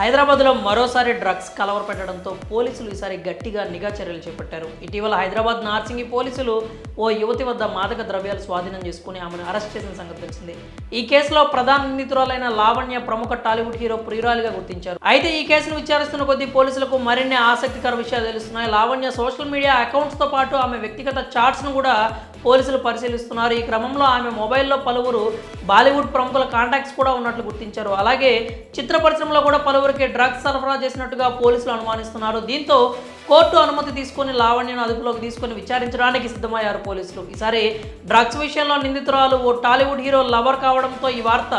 హైదరాబాద్లో మరోసారి డ్రగ్స్ కలవరపెట్టడంతో పోలీసులు ఈసారి గట్టిగా నిఘా చర్యలు చేపట్టారు. ఇటీవల హైదరాబాద్ నార్సింగి పోలీసులు ఓ యువతి వద్ద మాదక ద్రవ్యాలు స్వాధీనం చేసుకుని ఆమెను అరెస్ట్ చేసిన సంగతి తెలిసిందే. ఈ కేసులో ప్రధాన నిందితురాలైన లావణ్య ప్రముఖ టాలీవుడ్ హీరో ప్రియురాలిగా గుర్తించారు. అయితే ఈ కేసును విచారిస్తున్న కొద్దీ పోలీసులకు మరిన్ని ఆసక్తికర విషయాలు తెలుస్తున్నాయి. లావణ్య సోషల్ మీడియా అకౌంట్స్తో పాటు ఆమె వ్యక్తిగత చాట్స్ను కూడా పోలీసులు పరిశీలిస్తున్నారు. ఈ క్రమంలో ఆమె మొబైల్లో పలువురు బాలీవుడ్ ప్రముఖుల కాంటాక్ట్స్ కూడా ఉన్నట్లు గుర్తించారు. అలాగే చిత్ర పరిశ్రమలో కూడా పలువురికి డ్రగ్స్ సరఫరా చేసినట్టుగా పోలీసులు అనుమానిస్తున్నారు. దీంతో కోర్టు అనుమతి తీసుకుని లావణ్యను అదుపులోకి తీసుకుని విచారించడానికి సిద్ధమయ్యారు పోలీసులు. ఈసారి డ్రగ్స్ విషయంలో నిందితురాలు ఓ టాలీవుడ్ హీరో లవర్ కావడంతో ఈ వార్త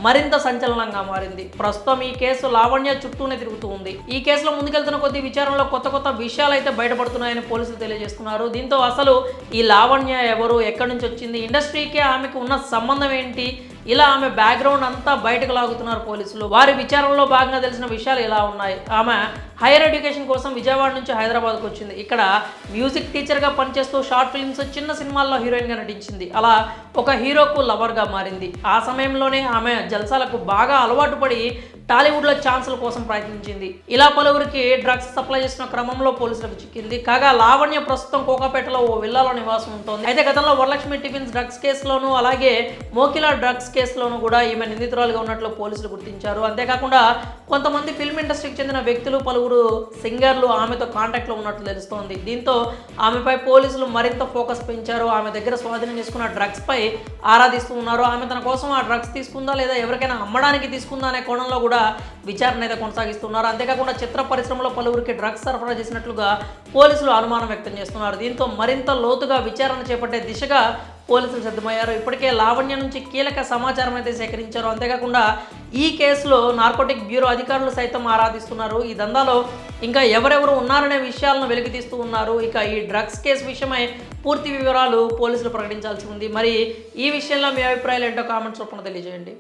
మరింత సంచలనంగా మారింది. ప్రస్తుతం ఈ కేసు లావణ్య చుట్టూనే తిరుగుతూ ఉంది. ఈ కేసులో ముందుకెళ్తున్న కొద్ది విచారణలో కొత్త విషయాలు అయితే బయటపడుతున్నాయని పోలీసులు తెలియజేస్తున్నారు. దీంతో అసలు ఈ లావణ్య ఎవరు, ఎక్కడి నుంచి వచ్చింది, ఇండస్ట్రీకే ఆమెకు ఉన్న సంబంధం ఏంటి, ఇలా ఆమె బ్యాక్గ్రౌండ్ అంతా బయటకు లాగుతున్నారు పోలీసులు. వారి విచారణలో భాగంగా తెలిసిన విషయాలు ఇలా ఉన్నాయి. ఆమె హైయర్ ఎడ్యుకేషన్ కోసం విజయవాడ నుంచి హైదరాబాద్కు వచ్చింది. ఇక్కడ మ్యూజిక్ టీచర్గా పనిచేస్తూ షార్ట్ ఫిల్మ్స్, చిన్న సినిమాల్లో హీరోయిన్గా నటించింది. అలా ఒక హీరోకు లవర్గా మారింది. ఆ సమయంలోనే ఆమె జల్సాలకు బాగా అలవాటు పడి టాలీవుడ్లో ఛాన్సుల కోసం ప్రయత్నించింది. ఇలా పలువురికి డ్రగ్స్ సప్లై చేసిన క్రమంలో పోలీసులకు చిక్కింది. కాగా లావణ్య ప్రస్తుతం కోకాపేటలో ఓ విల్లాలో నివాసం ఉంటుంది. అయితే గతంలో వరలక్ష్మి టిఫిన్స్ డ్రగ్స్ కేసులోనూ అలాగే మోకిలా డ్రగ్స్ కేసులోనూ కూడా ఈమె నిందితురాలుగా ఉన్నట్లు పోలీసులు గుర్తించారు. అంతేకాకుండా కొంతమంది ఫిల్మ్ ఇండస్ట్రీకి చెందిన వ్యక్తులు, పలువురు సింగర్లు ఆమెతో కాంటాక్ట్లో ఉన్నట్లు తెలుస్తోంది. దీంతో ఆమెపై పోలీసులు మరింత ఫోకస్ పెంచారు. ఆమె దగ్గర స్వాధీనం చేసుకున్న డ్రగ్స్ పై ఆరాధిస్తూ ఉన్నారు. ఆమె తన కోసం ఆ డ్రగ్స్ తీసుకుందా లేదా ఎవరికైనా అమ్మడానికి తీసుకుందా అనే కోణంలో కూడా విచారణ అయితే కొనసాగిస్తున్నారు. అంతేకాకుండా చిత్ర పరిశ్రమలో పలువురికి డ్రగ్స్ సరఫరా చేసినట్లుగా పోలీసులు అనుమానం వ్యక్తం చేస్తున్నారు. దీంతో మరింత లోతుగా విచారణ చేపట్టే దిశగా పోలీసులు సిద్ధమయ్యారు. ఇప్పటికే లావణ్య నుంచి కీలక సమాచారం అయితే సేకరించారు. అంతేకాకుండా ఈ కేసులో నార్కోటిక్ బ్యూరో అధికారులు సైతం ఆరాధిస్తున్నారు. ఈ దందాలో ఇంకా ఎవరెవరు ఉన్నారనే విషయాలను వెలికితీస్తూ ఉన్నారు. ఇక ఈ డ్రగ్స్ కేసు విషయమై పూర్తి వివరాలు పోలీసులు ప్రకటించాల్సి ఉంది. మరి ఈ విషయంలో మీ అభిప్రాయాలు ఏంటో కామెంట్స్ రూపంలో తెలియజేయండి.